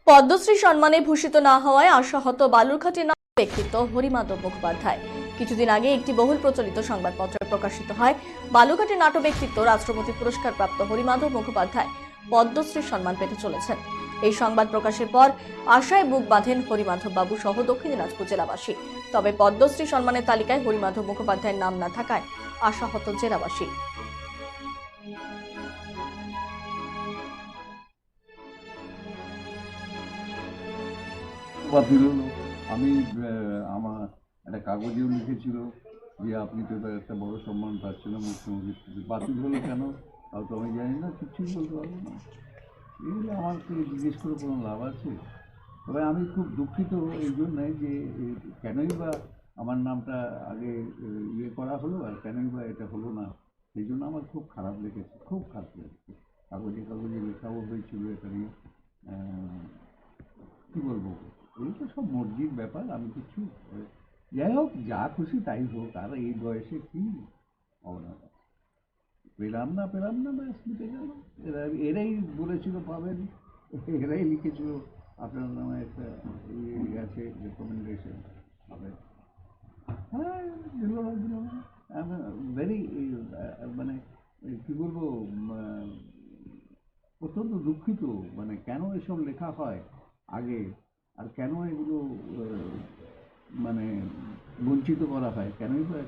পদ্মশ্রী সম্মানে ভূষিত না হওয়ায় আশাহত বালুরঘাটের ব্যক্তিত্ব হরিমাধব মুখোপাধ্যায়। কিছুদিন আগে একটি বহুল প্রচলিত সংবাদপত্রে প্রকাশিত হয় বালুরঘাটের নাট্য ব্যক্তিত্ব রাষ্ট্রপতি পুরস্কার প্রাপ্ত হরিমাধব মুখোপাধ্যায় পদ্মশ্রী সম্মান পেতে চলেছেন। এই সংবাদ প্রকাশের পর আশায় বুক বাঁধেন হরিমাধব বাবু সহ দক্ষিণ দিনাজপুর জেলাবাসী। তবে পদ্মশ্রী সম্মানের তালিকায় হরিমাধব মুখোপাধ্যায়ের নাম না থাকায় আশাহত জেলাবাসী। বাতিল হলো। আমি আমার একটা কাগজেও লিখেছিল যে আপনি তো একটা বড় সম্মান পাচ্ছেন না মুখ্যমন্ত্রী থেকে। বাতিল হলো কেন তাও তো আমি জানি না, কিচ্ছুই বলতে পারবো না। এগুলো আমার থেকে জিজ্ঞেস করে কোনো লাভ আছে? তবে আমি খুব দুঃখিত এই জন্যে যে কেনই বা আমার নামটা আগে ইয়ে করা হলো আর কেনই বা এটা হলো না, সেই জন্য আমার খুব খারাপ লেগেছে, খুব খারাপ লেগেছে। কাগজে কাগজে লেখাও হয়েছিল এটা নিয়ে। কী বলবো, এই তো সব মর্জির ব্যাপার, আমি কিছু যাই হোক, যা খুশি তাই হোক। আর এই বয়সে কি অবদান পেলাম না ব্যাস মিটে গেল। এরাই বলেছিল পাবেন, এরাই লিখেছিল আপনার নামে একটা ইয়ে আছে রেকমেন্ডেশন হবে। হ্যাঁ, দিল না ভেরি, মানে কী বলবো, অত্যন্ত দুঃখিত। মানে কেন এসব লেখা হয় আগে, আর কেন এগুলো মানে বঞ্চিত করা হয়, কেনই বা